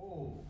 오.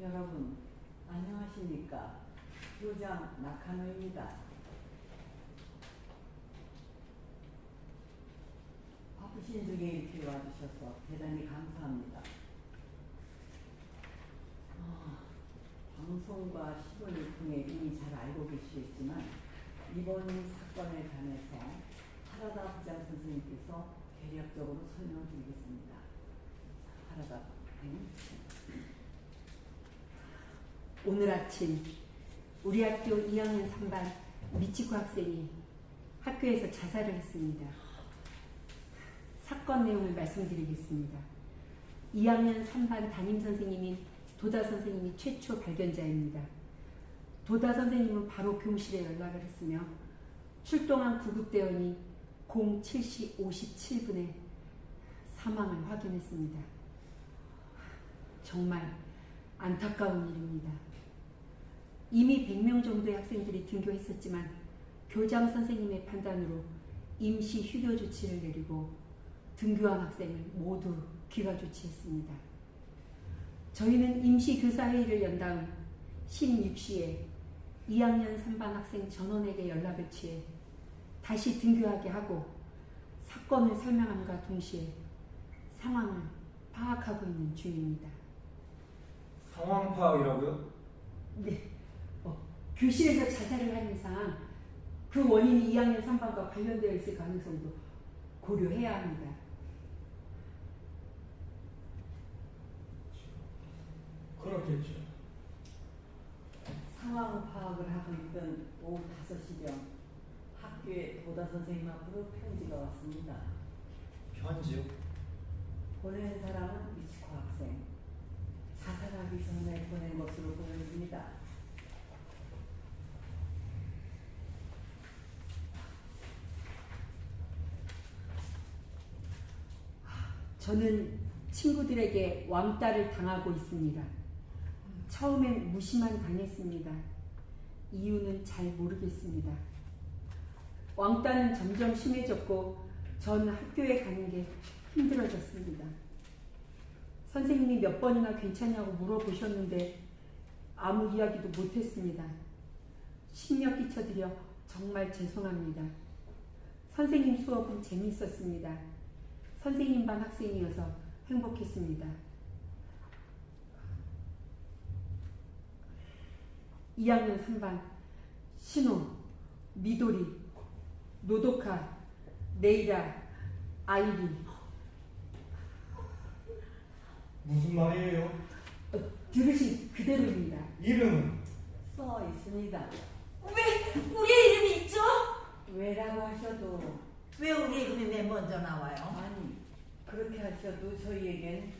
여러분 안녕하십니까? 교장 나카노입니다. 바쁘신 중에 이렇게 와주셔서 대단히 감사합니다. 방송과 시도를 통해 이미 잘 알고 계시겠지만 이번 사건에 관해서 하라다 부장 선생님께서 개략적으로 설명을 드리겠습니다. 하라다 선생님. 오늘 아침 우리 학교 2학년 3반 미치코 학생이 학교에서 자살을 했습니다. 사건 내용을 말씀드리겠습니다. 2학년 3반 담임선생님인 도다 선생님이 최초 발견자입니다. 도다 선생님은 바로 교무실에 연락을 했으며 출동한 구급대원이 07시 57분에 사망을 확인했습니다. 정말 안타까운 일입니다. 이미 100명 정도의 학생들이 등교했었지만 교장 선생님의 판단으로 임시 휴교 조치를 내리고 등교한 학생을 모두 귀가 조치했습니다. 저희는 임시 교사회의를 연 다음 16시에 2학년 3반 학생 전원에게 연락을 취해 다시 등교하게 하고 사건을 설명함과 동시에 상황을 파악하고 있는 중입니다. 상황 파악이라고요? 네. 교실에서 자살을 한 이상 그 원인이 2학년 3반과 관련되어 있을 가능성도 고려해야 합니다. 그렇겠죠. 상황 파악을 하고 있던 오후 5시경 학교에 도다 선생님 앞으로 편지가 왔습니다. 편지요? 보낸 사람은 미치코 학생. 자살하기 전에 보낸 것으로 보여집니다. 저는 친구들에게 왕따를 당하고 있습니다. 처음엔 무시만 당했습니다. 이유는 잘 모르겠습니다. 왕따는 점점 심해졌고 저는 학교에 가는 게 힘들어졌습니다. 선생님이 몇 번이나 괜찮냐고 물어보셨는데 아무 이야기도 못했습니다. 심려 끼쳐드려 정말 죄송합니다. 선생님 수업은 재미있었습니다. 선생님 반 학생이어서 행복했습니다. 2학년 3반 신호, 미도리, 노도카, 네이라, 아이리. 무슨 말이에요? 들으신 그대로입니다. 이름은? 써 있습니다. 왜 우리의 이름이 있죠? 왜라고 하셔도 왜 우리 이름이 왜 먼저 나와요? 아니 그렇게 하셔도 저희에겐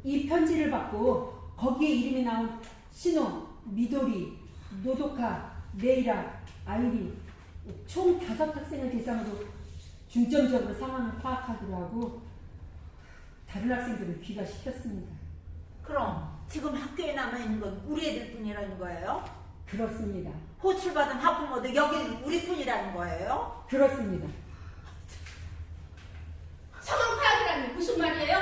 이 편지를 받고 거기에 이름이 나온 신호, 미도리, 노도카, 네이라, 아이리 총 5학생을 대상으로 중점적으로 상황을 파악하기로 하고 다른 학생들을 귀가시켰습니다. 그럼 지금 학교에 남아있는 건 우리 애들뿐이라는 거예요? 그렇습니다. 호출받은 학부모도 여기 우리뿐이라는 거예요? 그렇습니다. 상황 파악이라니 무슨 말이에요?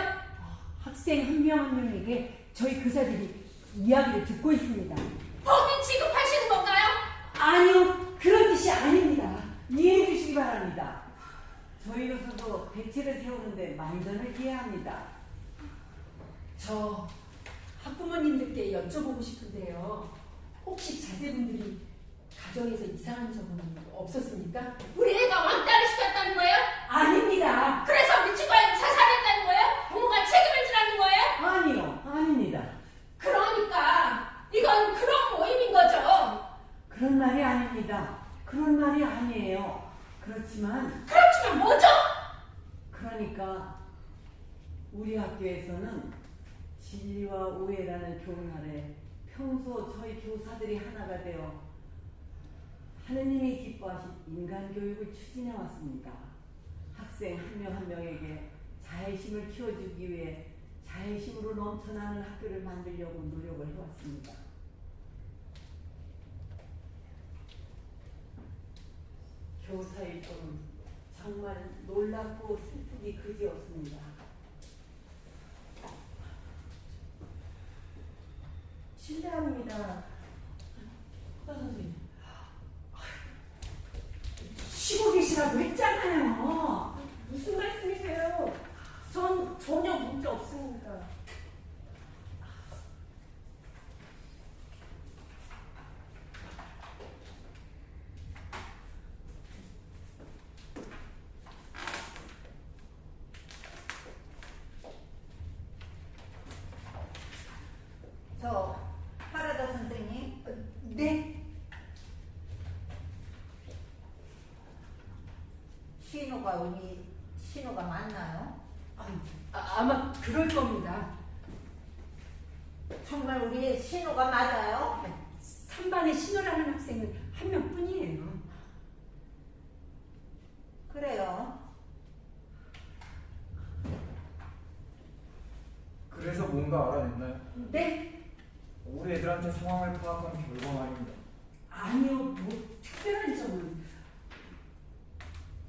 학생 한 명 한 명에게 저희 교사들이 이야기를 듣고 있습니다. 범인 취급하시는 건가요? 아니요, 그런 뜻이 아닙니다. 이해해 주시기 바랍니다. 저희로서도 대책을 세우는데 만전을 기해야 합니다. 저 학부모님들께 여쭤보고 싶은데요. 혹시 자제분들이 가정에서 이상한 점은 없었습니까? 우리 애가 왕따를 시켰다는 거예요? 아닙니다. 그래서 미치과에서 자살했다는 거예요? 부모가 책임을 지라는 거예요? 아니요, 아닙니다. 그러니까 이건 그런 모임인 거죠. 그런 말이 아닙니다. 그런 말이 아니에요. 그렇지만 그렇지만 뭐죠? 그러니까 우리 학교에서는 진리와 오해라는 교훈 아래 평소 저희 교사들이 하나가 되어 하느님이 기뻐하신 인간교육을 추진해 왔습니다. 학생 한 명 한 명에게 자애심을 키워주기 위해 자애심으로 넘쳐나는 학교를 만들려고 노력을 해왔습니다. 교사의 꿈은 정말 놀랍고 슬프기 그지없습니다. 실례합니다. 후다 선생님. 쉬고 계시라고 했잖아요. 무슨 말씀이세요? 전 전혀 문제 없습니다. 저 하라다 선생님, 네, 신호가 맞나요? 아마 그럴 겁니다. 정말 우리의 신호가 맞아요? 3반에 신호라는 학생은 한 명뿐이에요. 그래요. 그래서 뭔가 알아냈나요? 네, 우리 애들한테 상황을 파악한 결과 말입니다. 아니요, 뭐 특별한 점은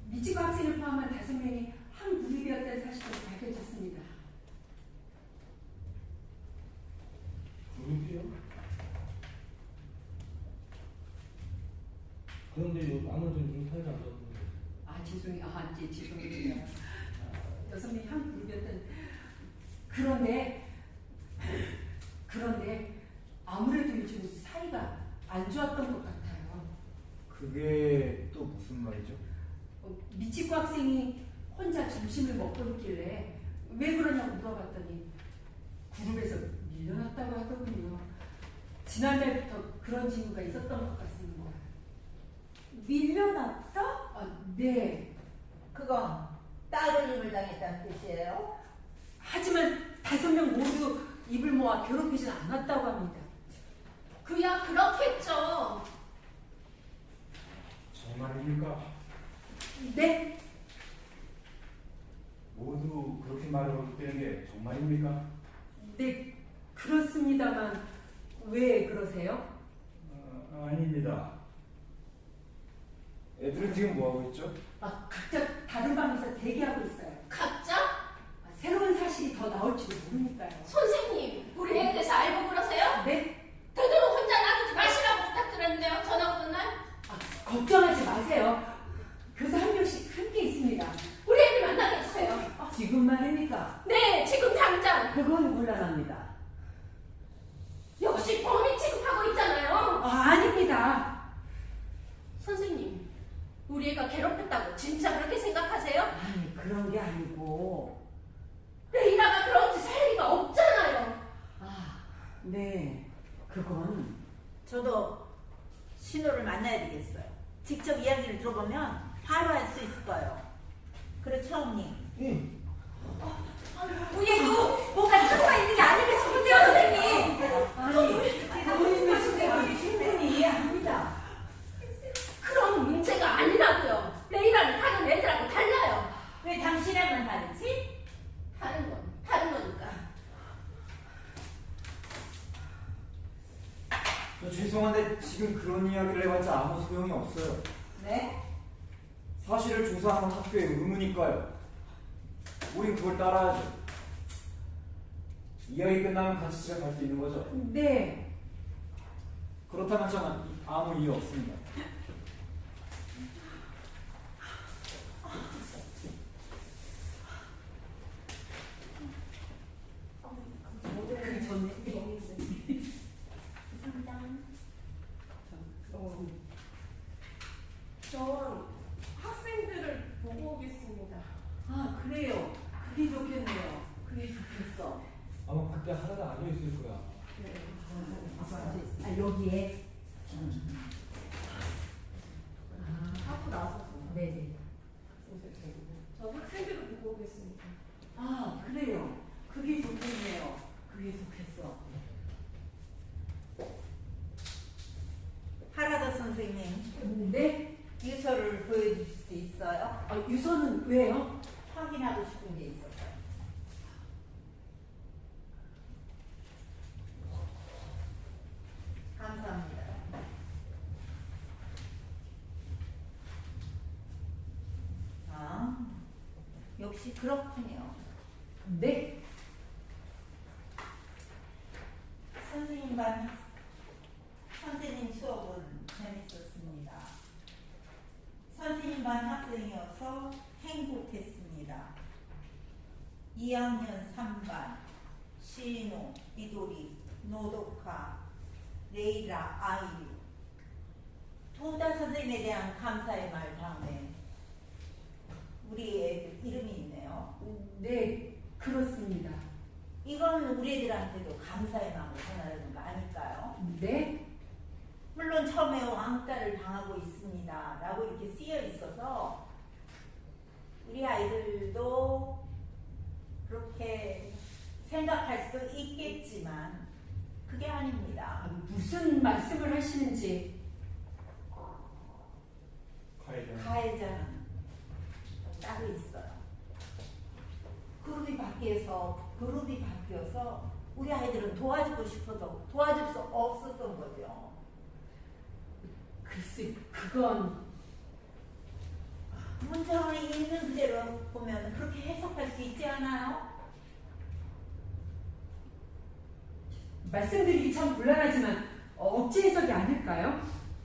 미치과 학생을 포함한 5명이 한 그룹이었다는 사실도 밝혀졌습니다. 그룹이요? 그런데 아무도 좀 사이가 안 좋았는데. 죄송합니다. 6명이 한 그룹이었던. 그런데 아무래도 요즘 사이가 안 좋았던 것 같아요. 그게 또 무슨 말이죠? 미치과 학생이 혼자 점심을 먹고 있길래 왜 그러냐고 물어봤더니 그룹에서 밀려났다고 하더군요. 지난달부터 그런 징후가 있었던 것 같습니다. 밀려났다? 네. 그건 따돌림을 당했다는 뜻이에요? 하지만 5명 모두 입을 모아 괴롭히진 않았다고 합니다. 그야 그렇겠죠. 정말입니까? 네. 모두 그렇게 말하고 되는 게 정말입니까? 네, 그렇습니다만 왜 그러세요? 아닙니다. 애들은 지금 뭐 하고 있죠? 각자 다른 방에서 대기하고 있어요. 각자? 새로운 사실이 더 나올지도 모르니까요. 선생님, 우리 애에 대해서 알고 그러세요? 네? 되도록 혼자 놔두지 마시라고 부탁드렸는데요. 전화 오는 날? 걱정하지 마세요. 교사 한 명씩 함께 있습니다. 우리 애를 만나게 해주세요. 지금 말입니까? 네, 지금 당장. 그건 곤란합니다. 역시 범인 취급하고 있잖아요. 아닙니다. 선생님, 우리 애가 괴롭혔다 잘못했다고 진짜 그렇게 생각하세요? 아니 그런 게 아니고 레이라가 그런 짓 할 리가 없잖아요. 네 그건 저도 신호를 만나야 되겠어요. 직접 이야기를 들어보면 바로 알 수 있을 거예요. 그렇죠, 어머니? 응. 우리도 뭔가 사고가 있는 게 아닐까 싶은데요, 선생님. 부모님의 생각이 충분히 이해합니다. 그런 문제가 아니라고요. 레이라는 다른 애들하고 달라요. 왜 당신하고는 다르지? 다른 건 다른 거니까. 저 죄송한데 지금 그런 이야기를 해봤자 아무 소용이 없어요. 네? 사실을 조사하는 학교의 의무니까요. 우린 그걸 따라야죠. 이야기 끝나면 같이 집에 갈 수 있는 거죠. 네. 그렇다면 저는 아무 이유 없습니다. 그 전에 전 학생들을 보고 오겠습니다. 그래요. 그게 좋겠네요. 그게 좋겠어. 아마 밖에 하나도 앉아 있을 거야. 여기에. 하고 나서서 네네. 전 학생들을 보고 오겠습니다. 그래요. 그게 좋겠네요. 그게 좋겠어. 하라더 선생님, 네. 유서를 보여줄 수 있어요? 유서는 왜요? 확인하고 싶은 게 있어서요. 감사합니다. 역시 그렇군요. 네. 선생님 수업은 재밌었습니다. 선생님 반 학생이어서 행복했습니다. 2학년 3반 시노, 미도리, 노도카, 레이라, 아이유 도다 선생님에 대한 감사의 말 다음에 우리 애들 이름이 있네요. 네. 그렇습니다. 이건 우리 애들한테도 감사의 마음을 전하는 거 아닐까요? 네. 물론 처음에 왕따를 당하고 있습니다 라고 이렇게 쓰여 있어서 우리 아이들도 그렇게 생각할 수도 있겠지만 그게 아닙니다. 무슨 말씀을 하시는지. 가해자는 따로 있어요. 그룹이 바뀌어서 우리 아이들은 도와주고 싶어도 도와줄 수 없었던 거죠. 글쎄, 그건 문장을 있는 그대로 보면 그렇게 해석할 수 있지 않아요? 말씀드리기 참 곤란하지만 억지 해석이 아닐까요?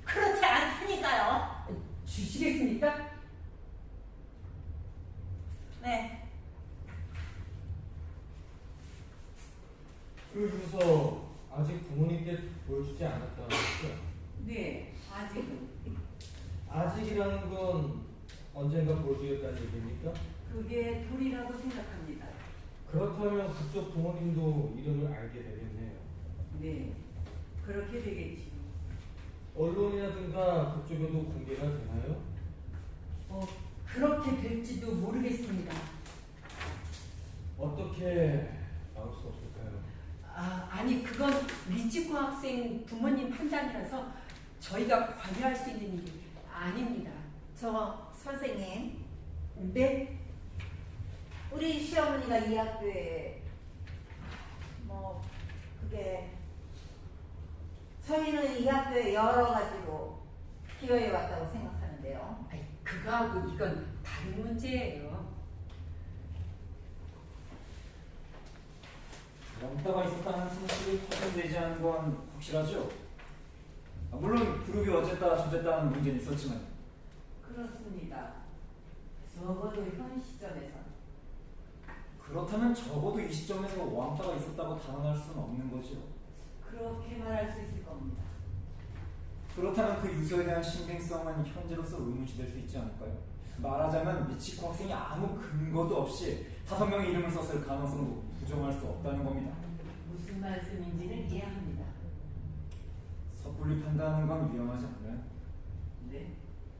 그렇지 않다니까요. 주시겠습니까? 네. 그 유서 아직 부모님께 보여주지 않았다는 거죠? 네, 아직은. 아직이라는 건 언젠가 보여주겠다는 얘기입니까? 그게 도리라고 생각합니다. 그렇다면 그쪽 부모님도 이름을 알게 되겠네요. 네, 그렇게 되겠지. 언론이라든가 그쪽에도 공개가 되나요? 그렇게 될지도 모르겠습니다. 어떻게 나올 수 없을까요? 아니 그건 리치코 학생 부모님 판단이라서 저희가 관여할 수 있는 일이 아닙니다. 저 선생님, 네? 우리 시어머니가 이 학교에 그게 저희는 이 학교에 여러 가지로 기여해 왔다고 생각하는데요. 아니, 그거하고 이건 다른 문제예요. 왕따가 있었다는 사실이 확인되지 않은 건 확실하죠? 물론 그룹이 어쨌다 저쨌다는 문제는 있었지만 그렇습니다. 적어도 현 시점에선. 그렇다면 적어도 이 시점에서 왕따가 있었다고 단언할 수는 없는 거죠. 그렇게 말할 수 있을 겁니다. 그렇다면 그 유서에 대한 신빙성은 현재로서 의문시될 수 있지 않을까요? 말하자면 미치코 학생이 아무 근거도 없이 5명의 이름을 썼을 가능성도 부정할 수 없다는 겁니다. 무슨 말씀인지는 이해합니다. 섣불리 판단하는 건 위험하지 않나요? 네.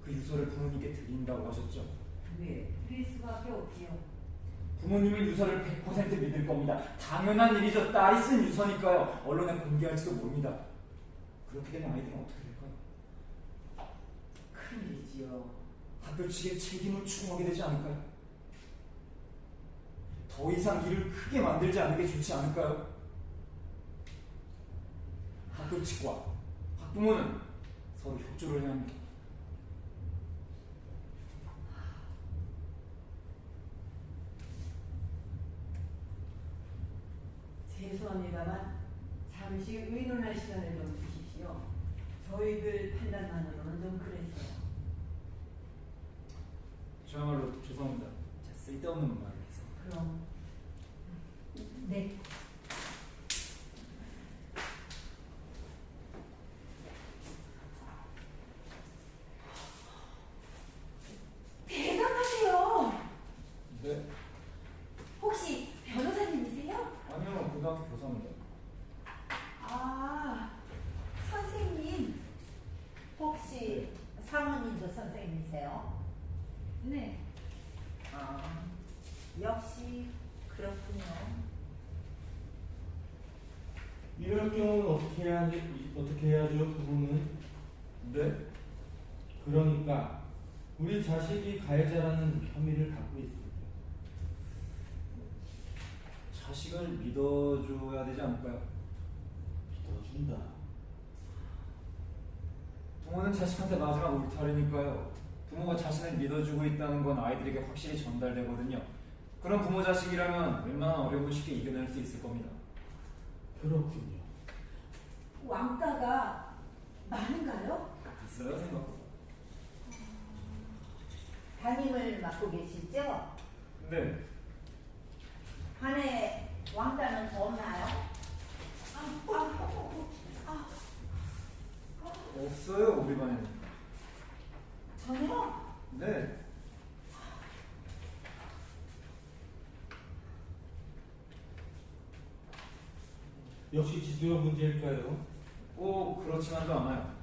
그 유서를 부모님께 드린다고 하셨죠? 네. 드릴 수밖에 없지요. 부모님은 유서를 100% 믿을 겁니다. 당연한 일이죠. 딸이 쓴 유서니까요. 언론에 공개할지도 모릅니다. 그렇게 되면 아이들은 어떻게 될까요? 큰일이지요. 학교 측에 책임을 추궁하게 되지 않을까요? 더 이상 일을 크게 만들지 않는 게 좋지 않을까요? 학교 측과 학부모는 서로 협조를 해야 합니다. 죄송합니다만 잠시 의논할 시간을 좀 주십시오. 저희들 판단만으로는 좀 그랬어요. 저야말로 죄송합니다. 제가 쓸데없는 말을 해서. 그럼 네. 대단하세요. 네? 혹시 변호사님이세요? 아니요, 고등학교 교사입니다. 아, 선생님. 혹시 사모님도 선생님이세요? 네. 아, 역시 그렇군요. 이럴 경우는 어떻게 해야죠, 부모는? 네? 그러니까 우리 자식이 가해자라는 혐의를 갖고 있습니다. 자식을 믿어줘야 되지 않을까요? 믿어준다. 부모는 자식한테 마지막 울타리니까요. 부모가 자신을 믿어주고 있다는 건 아이들에게 확실히 전달되거든요. 그런 부모 자식이라면 웬만한 어려움을 쉽게 이겨낼 수 있을 겁니다. 그렇군요. 왕따가 많은가요? 있어요, 생각보다. 담임을 맡고 계시죠? 네, 반에 왕따는 없나요? 없어요, 우리 반에는. 전혀? 네. 역시 지도가 문제일까요? 꼭 그렇지만도 않아요.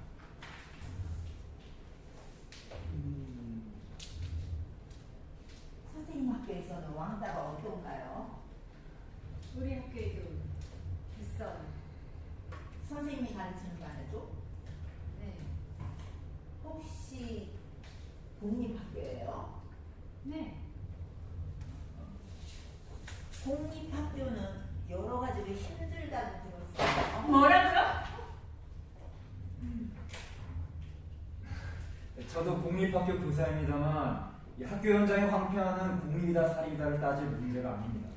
선생님 학교에서는 왕따가 어떤가요? 우리 학교에도 있어요. 선생님이 가르치는 반에도? 네. 혹시 공립학교예요? 네. 공립학교는 여러 가지로 힘들다고 들었어요. 뭐라고요? 저도 공립학교 교사입니다만 이 학교 현장의 황폐화는 공립이다 사립이다를 따질 문제가 아닙니다.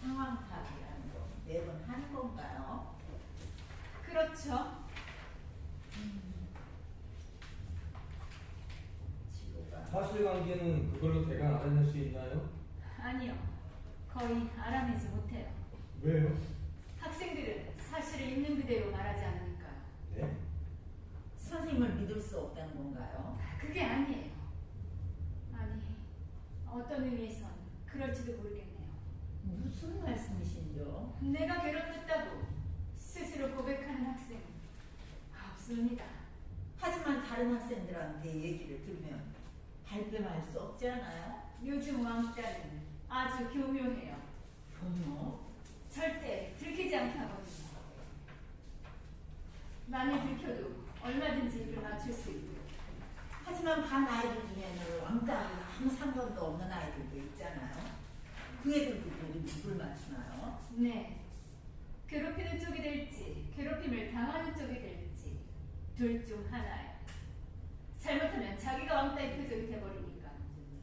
상황 파악이라는 거 매번 하는 건가요? 그렇죠. 지도가 사실관계는 그걸로 대강 알아낼 수 있나요? 아니요. 거의 알아내지 못해요. 왜요? 학생들은 사실을 있는 그대로 말하지 않으니까요. 네? 선생님을 믿을 수 없다는 건가요? 그게 아니에요. 아니, 어떤 의미에선 그럴지도 모르겠네요. 무슨 말씀이신죠? 내가 괴롭혔다고 스스로 고백하는 학생은 없습니다. 하지만 다른 학생들한테 얘기를 들으면 발뺌할 수 없지 않아요? 요즘 왕따는 아주 교묘해요. 그럼요. 절대 들키지 않게 하거든요. 많이 들켜도 얼마든지 입을 맞출 수 있고. 하지만 반 아이들 중에는 왕따하고 아무 상관도 없는 아이들도 있잖아요. 그 애들도 모두 입을 맞추나요? 네. 괴롭히는 쪽이 될지 괴롭힘을 당하는 쪽이 될지 둘 중 하나예요. 잘못하면 자기가 왕따의 표적이 돼버리니까.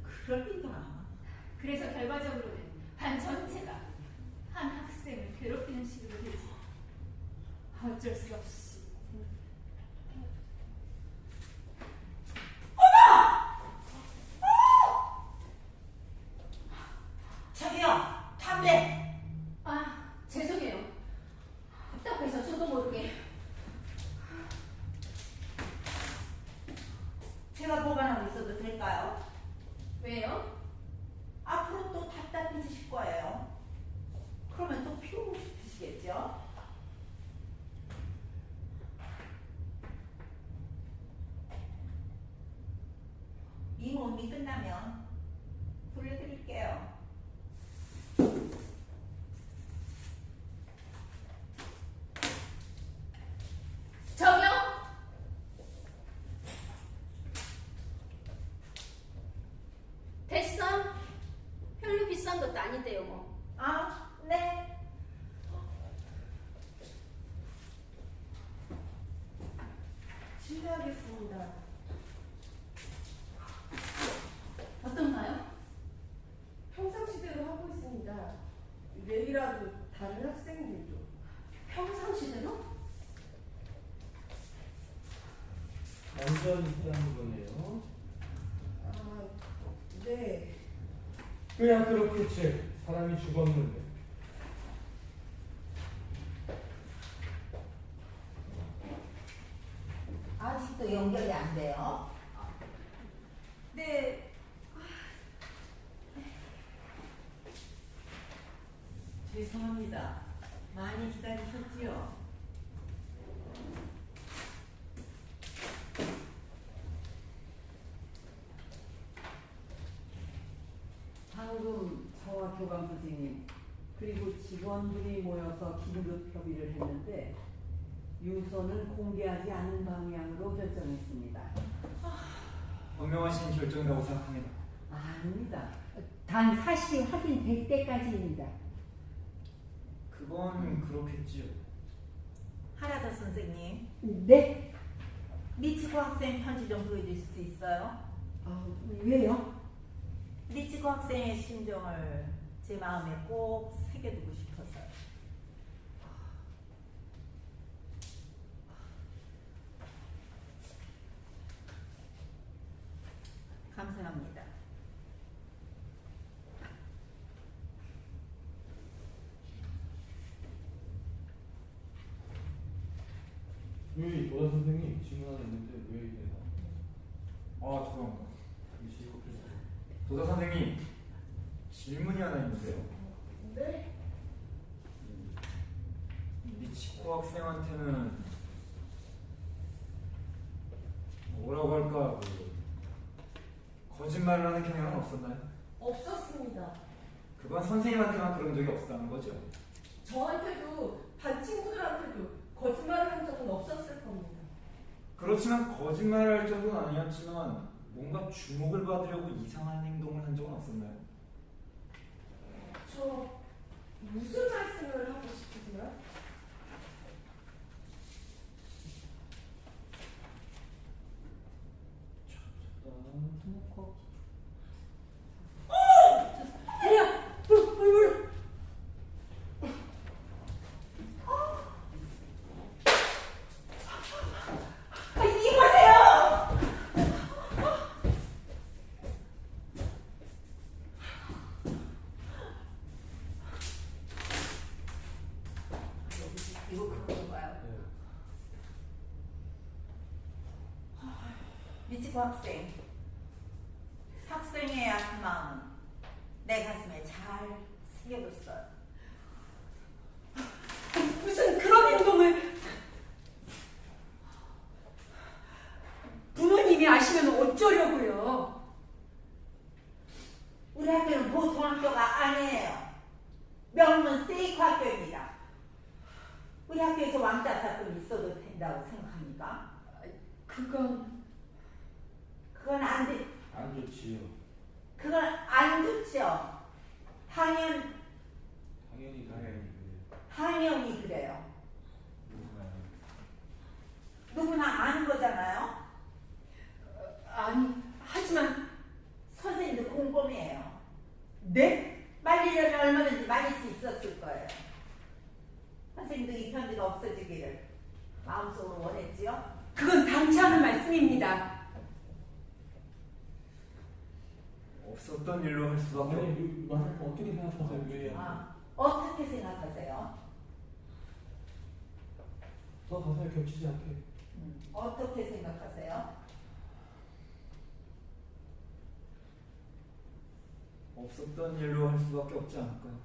그럴 리가. 그래서 결과적으로는 반 전체가 한 학생을 괴롭히는 식으로 되지. 어쩔 수 없이. 저기요, 담배! 아, 죄송해요. 답답해서 저도 모르게. 왜요? 앞으로 또 답답해지실 거예요. 그러면 또 피우고 싶으시겠죠? 이 모임이 끝나면 돌려드릴게요. 저기요. 됐어. 별로 비싼 것도 아닌데요, 뭐. 아, 네. 실례하겠습니다. 어떤가요? 평상시대로 하고 있습니다. 내일이라도 다른 학생들도. 평상시대로? 완전 희한한 거네요. 아, 네. 그야 그렇겠지. 사람이 죽었는데. 아직도 연결이 안 돼요. 네. 죄송합니다. 많이 기다리셨지요? 방금 저와 교감 선생님 그리고 직원들이 모여서 긴급 협의를 했는데 유서는 공개하지 않는 방향으로 결정했습니다. 현명하신 결정이라고 생각합니다. 아닙니다. 단 사실이 확인될 때까지입니다. 그건 그렇겠지요. 하나더 선생님, 네? 미치고 학생 편지 좀 보여줄 수 있어요? 왜요? 미치고 학생의 심정을 제 마음에 꼭 새겨두고 싶어서요. 감사합니다. 여기 도사 선생님 질문 하나 있는데 왜 이래? 아, 죄송합니다. 도사 선생님, 질문이 하나 있는데요. 네. 미치코 학생한테는 뭐라고 할까, 거짓말을 하는 경향은 없었나요? 없었습니다. 그건 선생님한테만 그런 적이 없었다는 거죠? 저한테도 반 친구들한테도 거짓말을 한 적은 없었을 겁니다. 그렇지만 거짓말을 할 정도는 아니었지만 뭔가 주목을 받으려고 이상한 행동을 한 적은 없었나요? 저 무슨 말씀을 하고 싶으세요? 이거 그런 건가요? 미치고 학생, 학생의 그 마음은 내 가슴에 잘 새겨뒀어요. 무슨 그런 행동을 부모님이 아시면 어쩌려고요? 우리 학교는 보통 학교가 아니에요. 명문 세이크 학교입니다. 우리 학교에서 왕따 사건이 있어도 된다고 생각합니까? 그건 그건 안 돼. 안 좋지요. 그건 안 좋죠. 당연히 그래요. 누구나 아는 거잖아요. 아니 하지만 선생님도 공범이에요. 네? 말리려면 얼마든지 말릴 수 있었을 거예요. 선생님도 이 편지가 없어지기를 마음속으로 원했지요. 그건 당치 않은 말씀입니다. 없었던 일로 할 수밖에 없. 아니, 어떻게 생각하세요? 왜? 어떻게 생각하세요? 더 가사에 겹치지 않게. 어떻게 생각하세요? 없었던 일로 할 수밖에 없지 않을까요?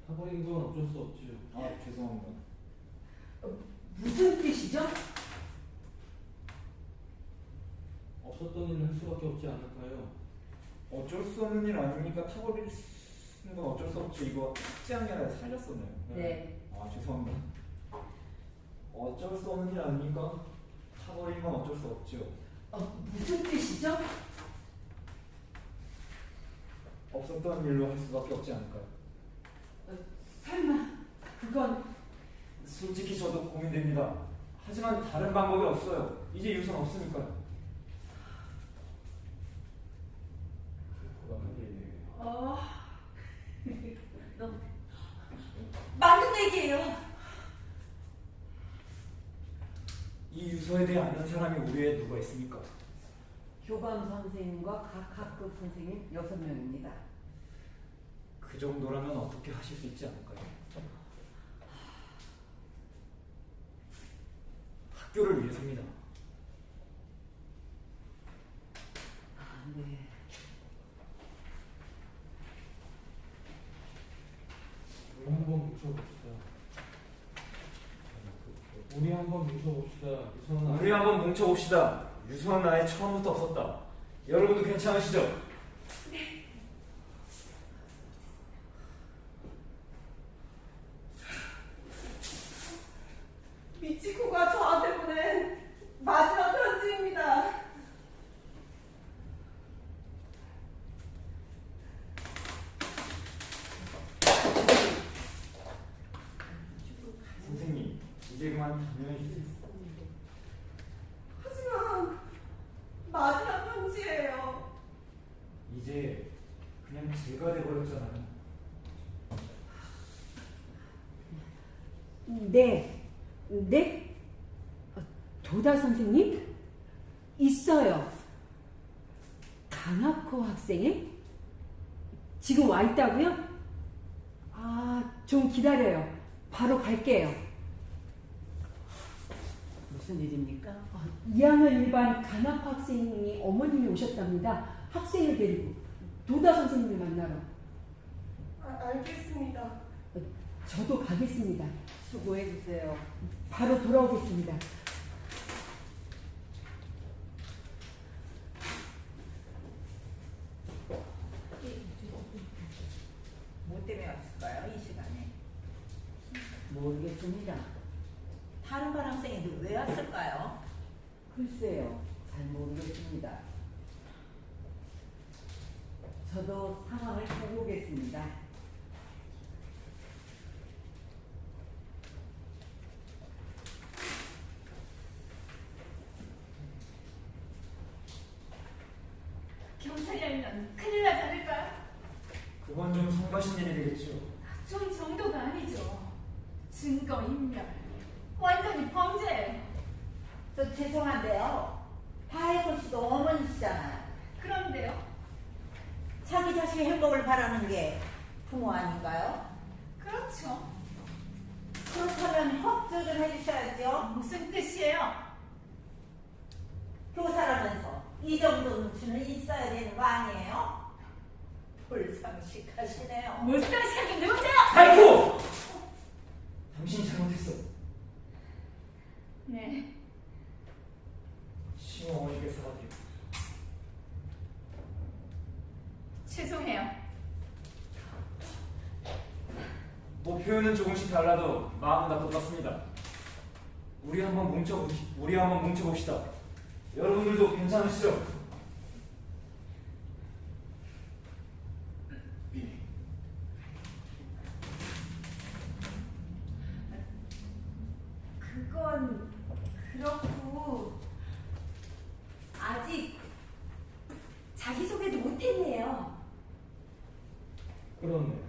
타버린 건 어쩔 수 없지요. 아, 죄송합니다. 무슨 뜻이죠? 없었던 일을 할 수밖에 없지 않을까요? 어쩔 수 없는 일 아닙니까? 타버리는 건 어쩔 수 없죠. 이거 삭제한 게 아니라 살렸었네요. 네. 아, 죄송합니다. 어쩔 수 없는 일 아닙니까? 타버린 건 어쩔 수 없죠. 무슨 뜻이죠? 없었던 일로 할 수밖에 없지 않을까요? 설마 그건 솔직히 저도 고민됩니다. 하지만 다른 방법이 없어요. 이제 유선 없으니까요. 맞는 얘기예요. 이 유서에 대해 아는 사람이 우리에 누가 있습니까? 교감 선생님과 각 학급 선생님 6명입니다. 그 정도라면 어떻게 하실 수 있지 않을까요? 학교를 위해서입니다. 네. 우리 한번 뭉쳐봅시다. 우리 한번 뭉쳐봅시다. 유선아. 우리 한번 뭉쳐봅시다. 유서는 아예 처음부터 없었다. 여러분도 괜찮으시죠? 미치코가 저한테 보낸 마지막 편지입니다. 선생님, 이제 그만 안녕히 계세요. 하지만 마지막 편지예요. 이제 그냥 제가 돼버렸잖아요. 네. 네? 도다 선생님? 있어요. 강학호 학생이? 지금 와 있다고요? 아, 좀 기다려요. 바로 갈게요. 무슨 일입니까? 2학년 일반 강학호 학생이 어머님이 오셨답니다. 학생을 데리고 도다 선생님을 만나러. 알겠습니다. 저도 가겠습니다. 수고해 주세요. 바로 돌아오겠습니다. 뭐 때문에 왔을까요? 이 시간에. 모르겠습니다. 다른 반 학생인데 왜 왔을까요? 글쎄요. 잘 모르겠습니다. 저도 상황을 보고 오겠습니다. 경찰이 알면 큰일 나지 않을까요? 그건 좀 성가신 일이 되겠죠. 좀 정도가 아니죠. 증거인멸. 완전히 범죄예요. 저 죄송한데요. 바이고 씨도 어머니시잖아요. 그런데요? 자기 자식의 행복을 바라는 게 부모 아닌가요? 그렇죠. 그렇다면 협조 좀 해주셔야죠. 무슨 뜻이에요? 교사라면서 이 정도 눈치는 있어야 되는 거 아니에요? 불상식하시네요. 무쌍시하게 누구세요? 아이고! 당신이 잘못했어. 네. 시어머니께서 하세요. 죄송해요. 뭐 표현은 조금씩 달라도 마음은 다 똑같습니다. 우리 한번 뭉쳐봅시다. 여러분들도 괜찮으시죠? 그건 그렇고 아직 자기소개도 못했네요. 그렇네.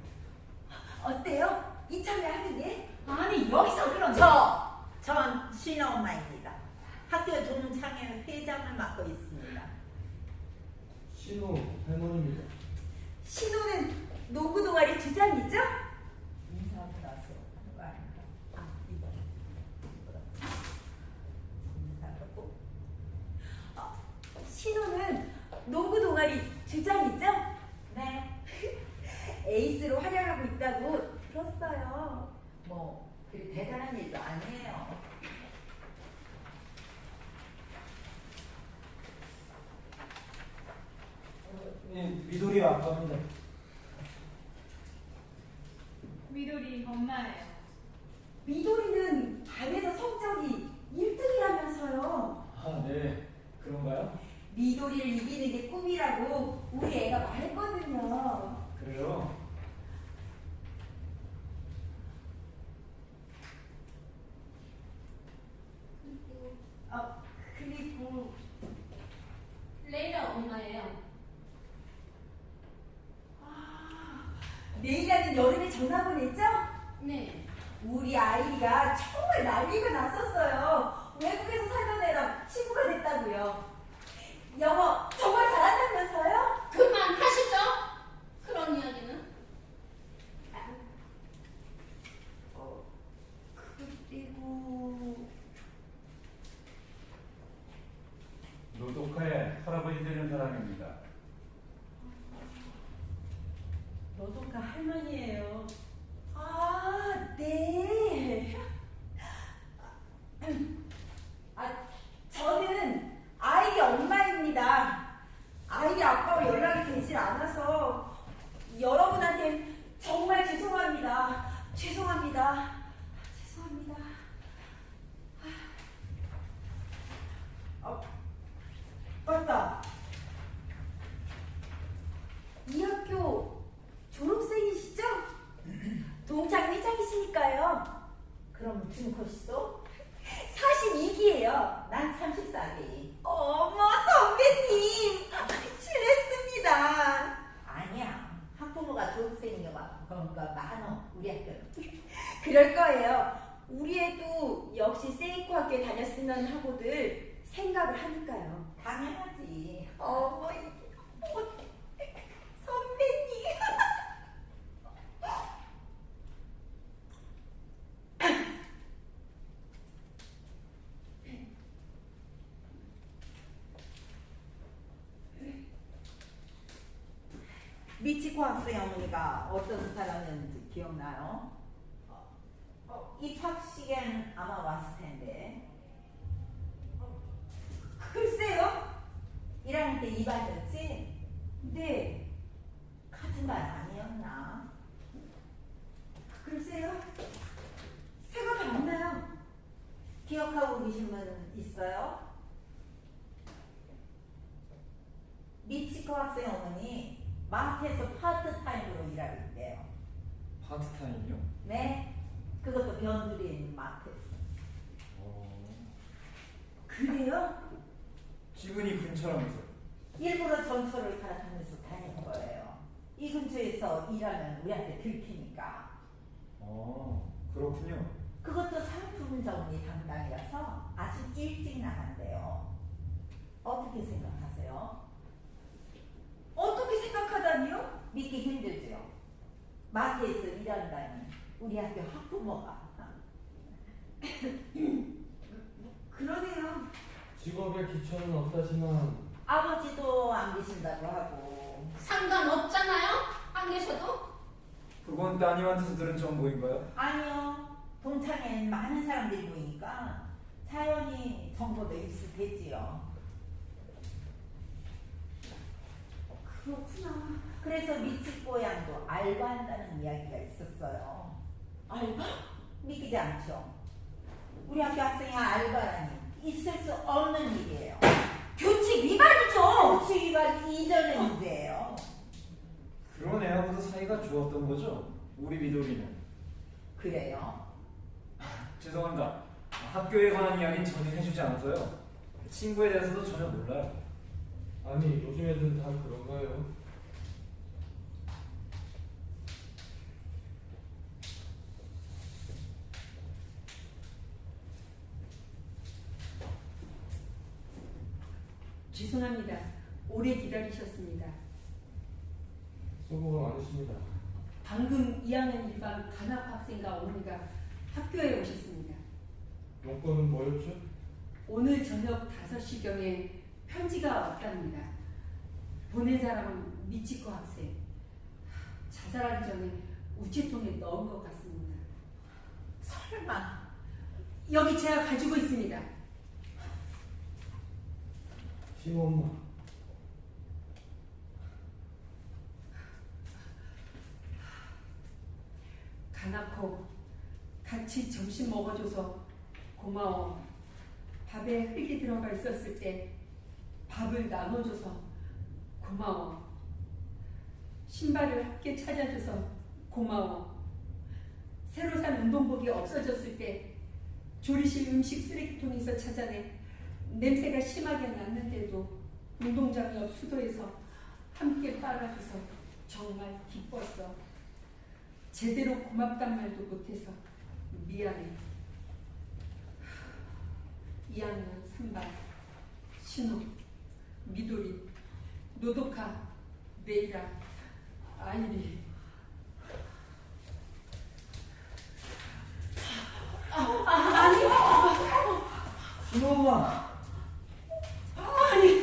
어때요? 이참에 하는 게? 아니 여기서 그런 전 신엄마입니다. 학교 동창회 회장을 맡고 있습니다. 신호 할머니입니다. 신호는 농구 동아리 주장이죠? 인사하고 나서 하는 거 아닌가? 에이스로 활약하고 있다고 들었어요. 뭐 그리 대단한 일도 아니에요. 예, 미도리 아빠입니다. 미도리 엄마예요. 미도리는 반에서 성적이 1등이라면서요. 아, 네. 그런가요? 미도리를 이기는 게 꿈이라고 우리 애가 말했거든요. 그래요? 그리고 레이라 엄마예요. 내일이라는 여름에 전화 보냈죠? 네. 우리 아이가 정말 난리가 났었어요. 외국에서 살던 애랑 친구가 됐다고요. 영어 정말 잘한다면서요? 그만하시죠. 그런 이야기는. 그리고 노도카의 할아버지 되는 사람입니다. 노도카 할머니예요. 네. 저는 아이의 엄마입니다. 아이의 아빠와 연락이 되질 않아서 여러분한테 정말 죄송합니다. 죄송합니다. 맞다. 이 학교 졸업생이시죠? 동창 회장이시니까요. 그럼 준코 씨도? 42기예요. 난 34기. 어머 선배님 실례했습니다. 아니야. 학부모가 졸업생인 거가 많어. 우리 학교는. 그럴 거예요. 우리 애도 역시 세이코 학교에 다녔으면 하고들 생각을 하니까요. 당연하지. 어머 선배님. 미치코 학생 어머니가 어떤 사람이었는지 기억나요? 입학식엔 아마 왔을 텐데. 글쎄요. 1학년 때 이반이었지? 네. 같은 반 아니었나? 글쎄요. 생각이 안 나요. 기억하고 계신 분 있어요? 미치코 학생 어머니 마트에서 파트타임으로 일하고 있대요. 파트타임이요? 네, 그것도 변두리인 마트에서. 그래요? 집은이 근처라면서요. 일부러 전철을 갈아타면서 다니는 거예요. 이 근처에서 일하면 우리한테 들키니까. 그렇군요. 그것도 상품 정리 담당이라서 아주 일찍 나간대요. 어떻게 생각하세요? 어떻게 생각하다니요? 믿기 힘들죠. 마트에서 일한다니 우리 학교 학부모가. 그러네요. 직업에 기초는 없다지만 아버지도 안 계신다고 하고. 상관없잖아요. 안 계셔도. 그건 따님한테서 들은 정보인가요? 아니요. 동창엔 많은 사람들이 모이니까 자연히 정보도 익숙해지요. 그렇구나. 그래서 미치코 양도 알바한다는 이야기가 있었어요. 알바? 믿기지 않죠? 우리 학교 학생이 알바라니 있을 수 없는 일이에요. 규칙 위반이죠. 규칙 위반 이전의 문제예요. 그런 애하고도 사이가 좋았던 거죠? 우리 미도리는. 그래요? 죄송합니다. 학교에 관한 이야기는 전혀 해주지 않아서요. 친구에 대해서도 전혀 몰라요. 아니 요즘 애들은 다 그런가요? 죄송합니다. 오래 기다리셨습니다. 수고가 많으십니다. 방금 2학년 1반 단합 학생과 어머니가 학교에 오셨습니다. 용건은 뭐였죠? 오늘 저녁 5시경에 편지가 왔답니다. 보낸 사람은 미치코 학생. 자살하기 전에 우체통에 넣은 것 같습니다. 설마. 여기 제가 가지고 있습니다. 신엄마, 가나코 같이 점심 먹어줘서 고마워. 밥에 흙이 들어가 있었을 때 밥을 나눠줘서 고마워. 신발을 함께 찾아줘서 고마워. 새로 산 운동복이 없어졌을 때 조리실 음식 쓰레기통에서 찾아내 냄새가 심하게 났는데도 운동장 옆 수도에서 함께 빨아줘서 정말 기뻤어. 제대로 고맙단 말도 못해서 미안해. 2학년 3반 신호, 미도리, 노도카, 메이라, 아이리. 신엄마, 아니,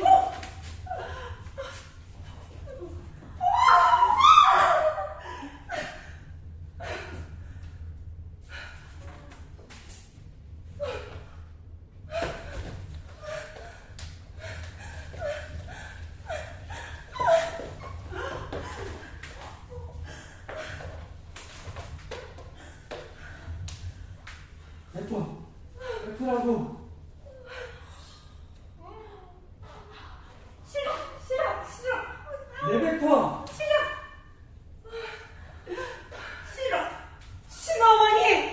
뱉으라고. 싫어. 내뱉어. 신어머니!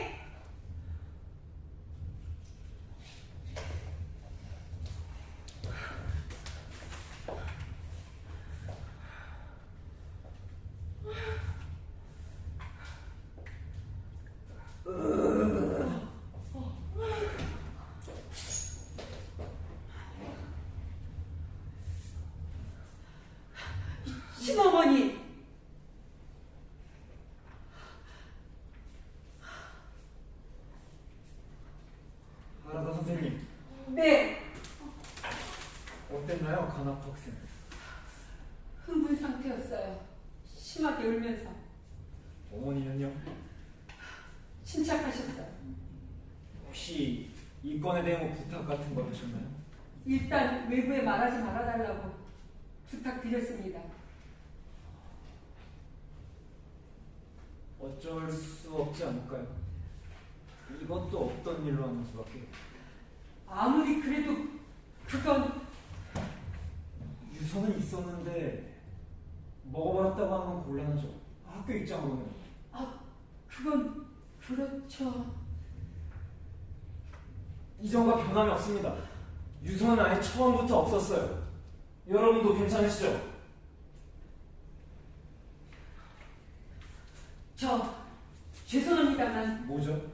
신어머니! 하라다 선생님, 네, 어땠나요, 가나코 학생? 흥분 상태였어요. 심하게 울면서 어머니는요? 침착하셨어요. 혹시 이 건에 대한 뭐 부탁 같은 거 하셨나요? 일단 외부에 말하지 말아달라고 부탁드렸습니다. 어쩔 수 없지 않을까요? 이것도 없던 일로 하는 수밖에. 아무리 그래도 그건 유서는 있었는데 먹어버렸다고 하는 건 곤란하죠. 학교 입장으로는. 그건 그렇죠. 이전과 변함이 없습니다. 유서는 아예 처음부터 없었어요. 여러분도 괜찮으시죠? 저 죄송합니다만 뭐죠?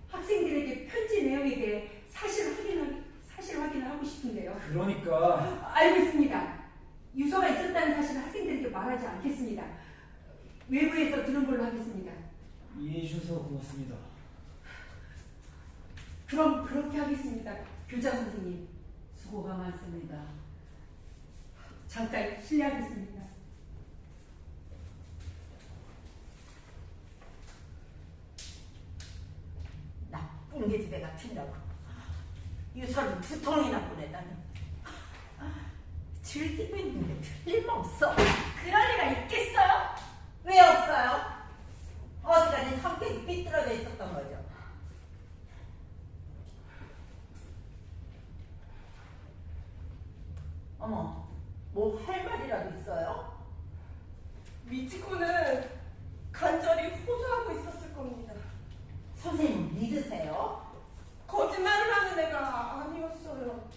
학생들에게 편지 내용에 대해 사실 확인을 하고 싶은데요. 그러니까 알고 있습니다. 유서가 있었다는 사실을 학생들에게 말하지 않겠습니다. 외부에서 들은 걸로 하겠습니다. 이해해 주셔서 고맙습니다. 그럼 그렇게 하겠습니다. 교장 선생님. 수고가 많습니다. 잠깐 실례하겠습니다. 나쁜 계집애 같으냐고. 유서를 2통이나 보내다니. 즐기고 있는 게 틀림없어. 그럴 리가 있겠어요? 왜 없어요? 어디까지 성격이 삐뚤어져 있었던 거죠. 어머, 뭐 할 말이라도 있어요? 미치코는 간절히 호소하고 있었을 겁니다. 선생님 믿으세요? 거짓말을 하는 애가 아니었어요.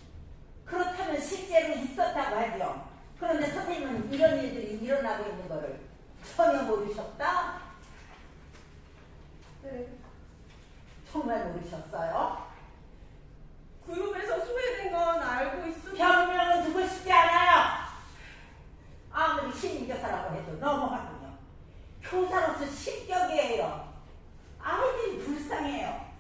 그렇다면 실제로 있었다고 하죠. 그런데 선생님은 이런 일들이 일어나고 있는 거를 전혀 모르셨다? 네. 정말 모르셨어요? 그룹에서 소외된 건 알고 있었는데 변명은 두고 싶지 않아요. 아무리 신임교사라고 해도 너무하군요. 교사로서 실격이에요. 아이들이 불쌍해요.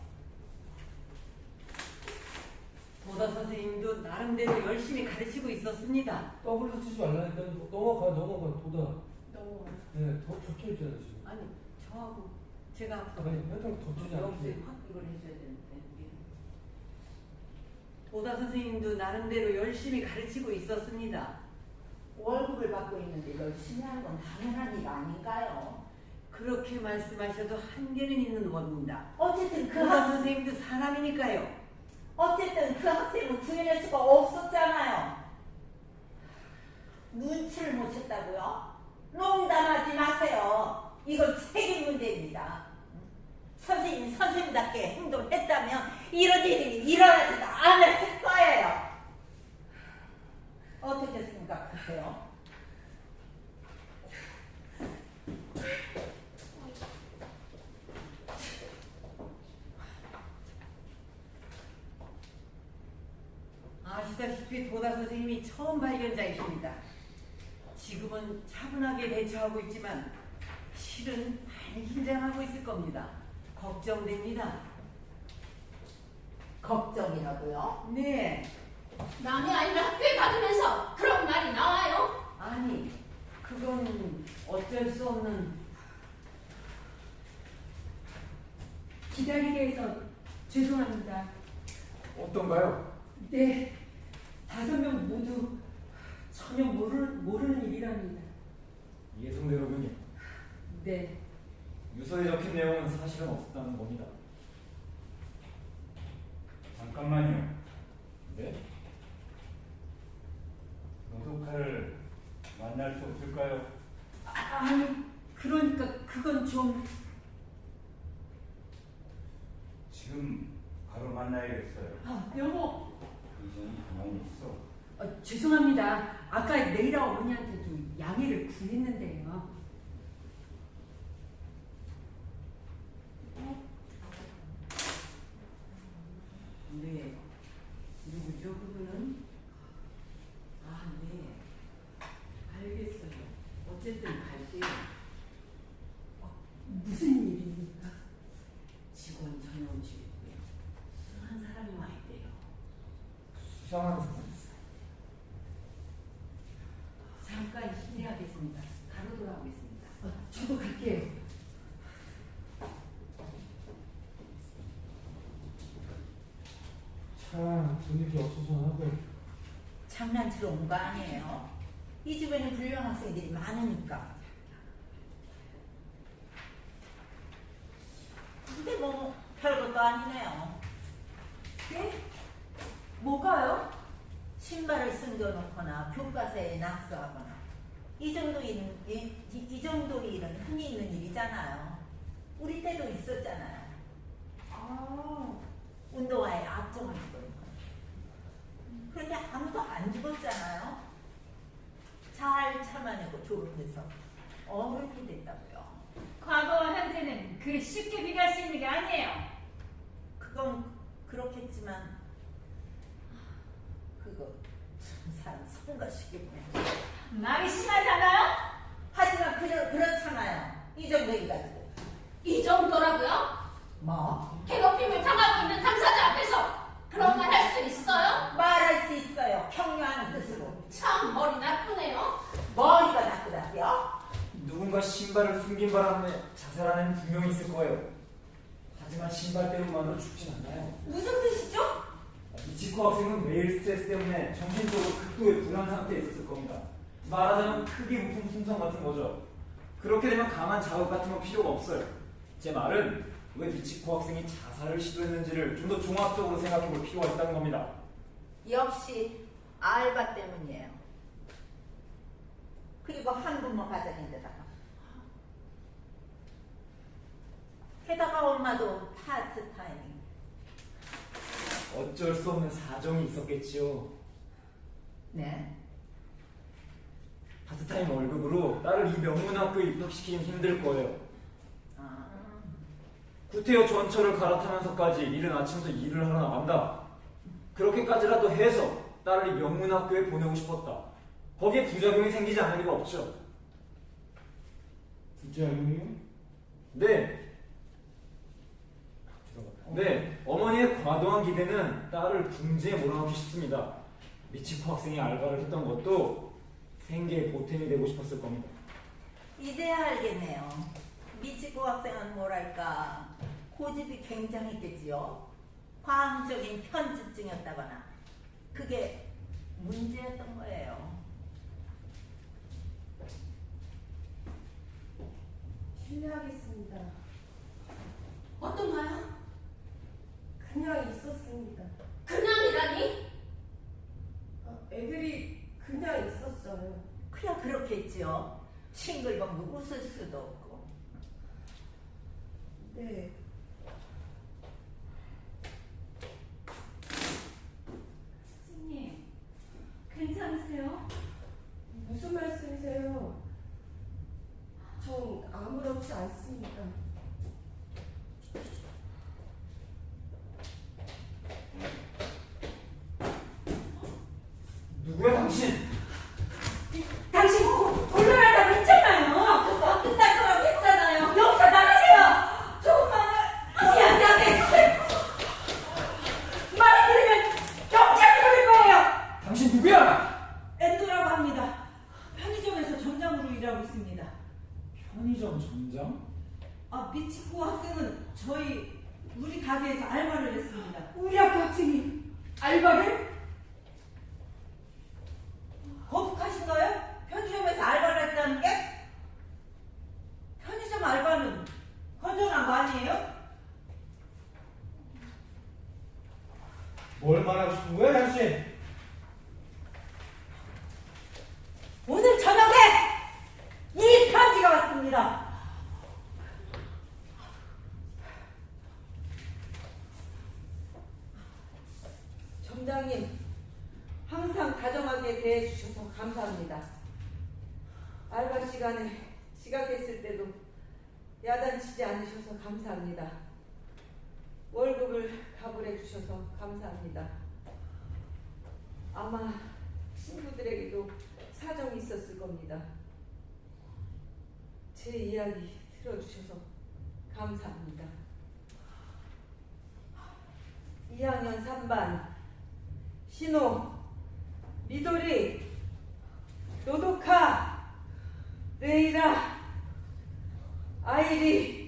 도다 선생님도 나름대로 열심히 가르치고 있었습니다. 떠블로 치지 말라니까. 넘어가 도다. 네, 더 겹쳐 있잖아요 지금. 아니 저하고 제가 아니, 맨날 겹치지 여기서 않게. 확 이걸 해줘야 되는데 우리는. 보다 선생님도 나름대로 열심히 가르치고 있었습니다. 월급을 받고 있는데 열심히 하는 건 당연한 일 아닌가요? 그렇게 말씀하셔도 한계는 있는 법입니다. 어쨌든 보다 선생님도 사람이니까요. 어쨌든 그 학생을 구해낼 수가 없었잖아요. 눈치를 못 챘다고요? 농담하지 마세요. 이건 책임 문제입니다. 선생님이 선생님답게 행동했다면 이런 일이 일어나지도 않았을 거예요. 어떻게 생각하세요? 아시다시피 도다 선생님이 처음 발견자이십니다. 지금은 차분하게 대처하고 있지만 실은 많이 긴장하고 있을 겁니다. 걱정됩니다. 걱정이라고요? 네. 남의 아이를 학교에 받으면서 그런 말이 나와요? 아니, 그건 어쩔 수 없는. 기다리게 해서 죄송합니다. 어떤가요? 네, 5명 모두 전혀 모르는 일이랍니다. 예상대로군요. 네, 유서에 적힌 내용은 사실은 없었다는 겁니다. 잠깐만요. 네? 노숙하를 만날 수 없을까요? 아니 그러니까 그건 좀 지금 바로 만나야겠어요. 여보, 이전이 가만히 있어. 죄송합니다. 아까 레이라 어머니한테도 양해를 구했는데요. 네. 누구죠, 그분은? 아, 네. 알겠어요. 어쨌든 갈게요. 무슨 일입니까? 직원 전용직이고요. 한 사람이 와 있대요. 수상한 사람. 잠깐 실례하겠습니다. 바로 돌아오겠습니다. 저도 갈게요. 참 분위기 어수선하고. 장난치러 온 거 아니에요? 이 집에는 불량 학생들이 많으니까. 근데 뭐 별것도 아니네요. 네? 뭐가요? 신발을 숨겨놓거나 교과서에 낙서하거나 이 정도 일은 흔히 있는 일이잖아요. 우리 때도 있었잖아요. 아, 운동화에 앞정을 입고. 그런데 아무도 안 죽었잖아요. 잘 참아내고 졸업해서 어른이 됐다고요. 과거와 현재는 그리 쉽게 비교할 수 있는 게 아니에요. 그건 그렇겠지만 그거 참 사람 성가시겠네. 말이 심하잖아요? 하지만 그렇잖아요. 이 정도 가지고. 이 정도라고요? 뭐? 괴롭힘을 당하고 있는 당사자 앞에서 그런 말 할 수 있어요? 말할 수 있어요. 격려하는 뜻으로. 참 머리 나쁘네요. 머리가 나쁘다고요? 누군가 신발을 숨긴 바람에 자살한 애는 분명히 있을 거예요. 하지만 신발 때문만으로 죽진 않아요. 무슨 뜻이죠? 미치코 학생은 매일 스트레스 때문에 정신적으로 극도의 불안 상태에 있었을 겁니다. 말하자면 크기 부품 풍선 같은 거죠. 그렇게 되면 강한 자극 같은 건 필요가 없어요. 제 말은 왜 미치코 학생이 자살을 시도했는지를 좀 더 종합적으로 생각해 볼 필요가 있다는 겁니다. 역시 알바 때문이에요. 그리고 한부모 가정인데다가 게다가 엄마도 파트타이밍. 어쩔 수 없는 사정이 있었겠지요. 네. 파트타임 월급으로 딸을 이 명문학교에 입학시키긴 힘들 거예요. 아, 구태여 전철을 갈아타면서까지 이른 아침부터 일을 하러 나간다. 그렇게까지라도 해서 딸을 이 명문학교에 보내고 싶었다. 거기에 부작용이 생기지 않을 리가 없죠. 부작용이요? 네. 네, 어머니의 과도한 기대는 딸을 궁지에 몰아넣기 쉽습니다. 미치코 학생이 알바를 했던 것도 생계의 보탬이 되고 싶었을 겁니다. 이제야 알겠네요. 미치코 학생은 뭐랄까 고집이 굉장했겠지요. 과학적인 편집증이었다거나 그게 문제였던 거예요. 실례하겠습니다. 어떤가요? 그냥 있었습니다. 그냥이라니? 애들이 그냥 있었어요. 그야 그렇겠지요. 싱글벙글 웃을 수도 없고. 네. 선생님, 괜찮으세요? 무슨 말씀이세요? 전 아무렇지 않습니다. 누구야 당신? 당신 곤란하다고 했잖아요. 끝날 거라고 했잖아요. 여기서 나가세요. 조금만 이야기하게 말을 들으면 경찰이 부를 거예요. 당신 누구야? 엔도라고 합니다. 편의점에서 점장으로 일하고 있습니다. 편의점 점장? 미치코 학생은 우리 가게에서 알바를 했습니다. 우리 학교 학생이 알바를? 거북하신가요? 편의점에서 알바를 했다는 게? 편의점 알바는 건전한 거 아니에요? 뭘 말하고 싶은 거야, 당신? 오늘 저녁에 이 편지가 왔습니다. 점장님, 항상 다정하게 대해주셔서 감사합니다. 알바 시간에 지각했을 때도 야단치지 않으셔서 감사합니다. 월급을 가불해 주셔서 감사합니다. 아마 친구들에게도 사정이 있었을 겁니다. 제 이야기 들어주셔서 감사합니다. 2학년 3반 신호, 미도리, 노도카, 레이라, 아이리.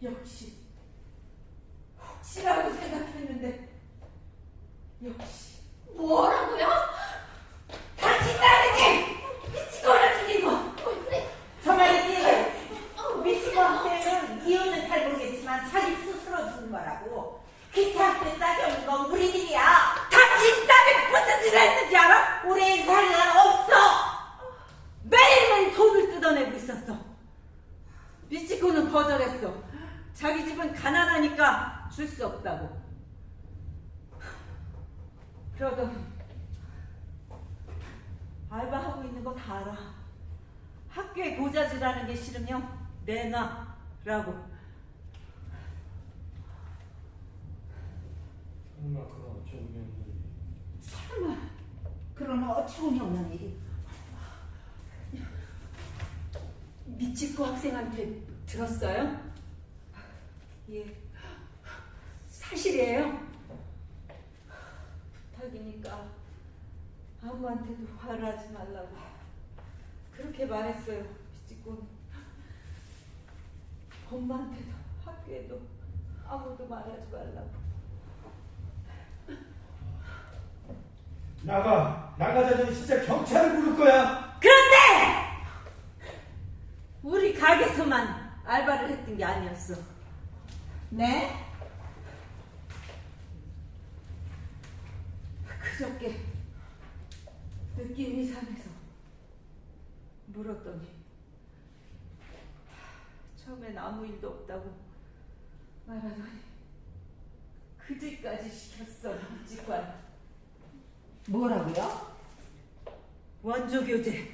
역시 혹시라고 생각했는데 역시. 뭐라고요? 당신 딸이지! 미치고를 죽이고 정말이지. 미치코 학생은 이유는 잘 모르겠지만 자기 스스로 죽은 거라고. 귀찮게 따져온 건 우리들이야. 당신 딸이 무슨 짓을 했는지 알아? 우리 상관 없어. 매일매일 돈을 뜯어내고 있었어. 미치코는 거절했어. 자기 집은 가난하니까 줄 수 없다고. 그러더니 알바하고 있는 거 다 알아. 학교에 고자질하는 게 싫으면 내놔라고. 설마 그런 어처구니 없는 일이. 설마 그런 어처구니 없는 일이 미치코 학생한테 들었어요? 예, 사실이에요? 부탁이니까 아무한테도 화를 하지 말라고 그렇게 말했어요. 미치코는 엄마한테도 학교에도 아무도 말하지 말라고. 나가자더니 진짜 경찰을 부를 거야. 그런데 우리 가게에서만 알바를 했던 게 아니었어. 네? 그저께 느낌 이상해서 물었더니 처음엔 아무 일도 없다고 말하더니 그 뒤까지 시켰어. 미치관 뭐라고요? 원조 교재.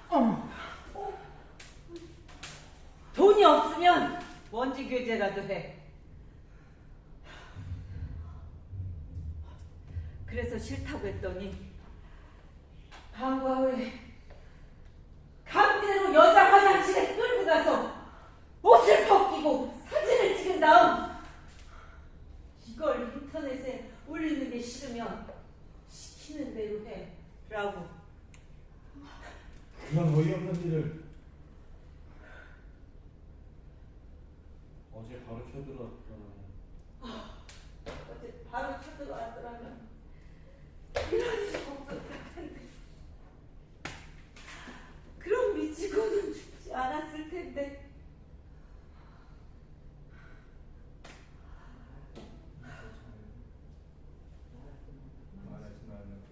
어머. 돈이 없으면 원지 교재라도 해. 그래서 싫다고 했더니 이런 어이없는 일을 어제 바로 쳐들어왔더라면 어제 바로 쳐들어왔더라면 이런 일이 없었을 텐데. 그럼 미치고는 죽지 않았을 텐데.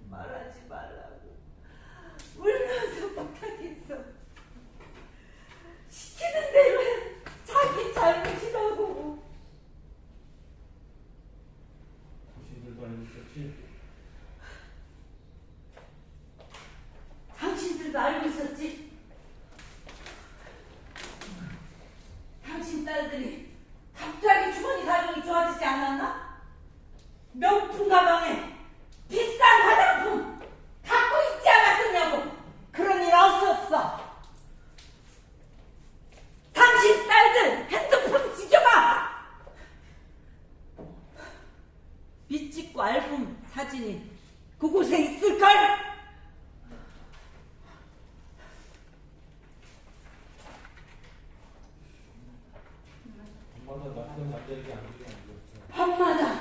말하지 말라고. 울면서 못하겠어. 시키는 대로 해. 자기 잘못이라고. 당신들도 알고 있었지? 당신들도 알고 있었지? 당신 딸들이 갑자기 주머니 사정이 좋아지지 않았나? 명품 가방에 비싼 화장품 갖고 있지 않았었냐고. 그런 일 없었어. 당신 딸들 핸드폰 뒤져봐. 밑 찍고 앨범 사진이 그곳에 있을걸? 엄마가 낯선 남자에게 안기게 만들었어. 밤마다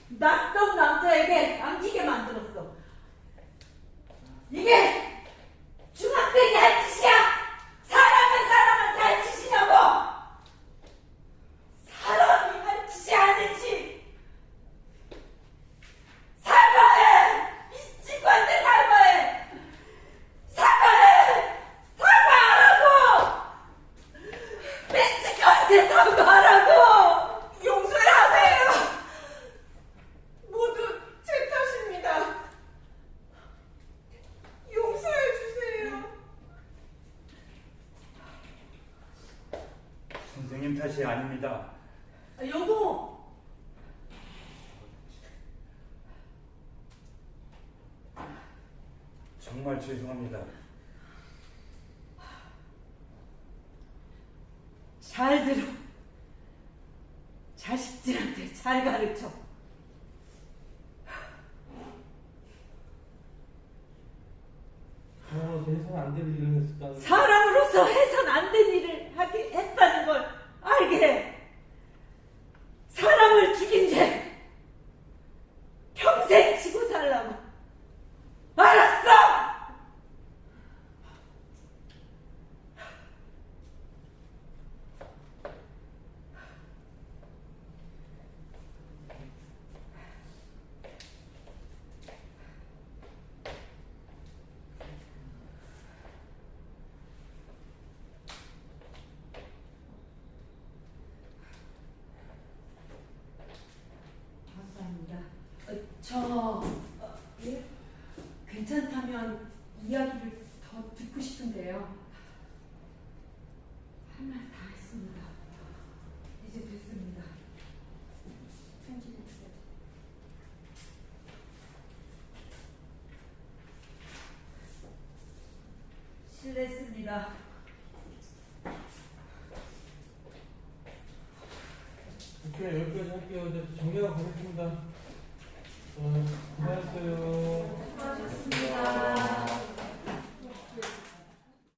낯선 남자에게 안기게 만들었어. 이게 중학생이 할 짓이야? 사람은 사람한테 할 짓이냐고? 사람이 할 짓이 아니지. 사과해! 이 친구한테 사과해! 사과해! 사과하라고! 이 친구한테 사과하라고! 용서하세요. 모두 제 탓입니다. 용서해 주세요. 선생님 탓이 아닙니다. 여보! 정말 죄송합니다. 잘 들어. 자식들한테 잘 가르쳐. 사람으로서 해서는 안 될 일을 했었다는 사람으로서 해선 안 된 일을 하게 했다는 걸 알게 해. 사람을 죽인 죄 평생 지고 살라고. 알았어? 감사합니다. 예? 괜찮다면 이야기를 더 듣고 싶은데요. 할 말 다 했습니다. 이제 됐습니다. 실례했습니다. 이렇게 여기까지 할게요. 이제 정리하고 가겠습니다. 고생했어요.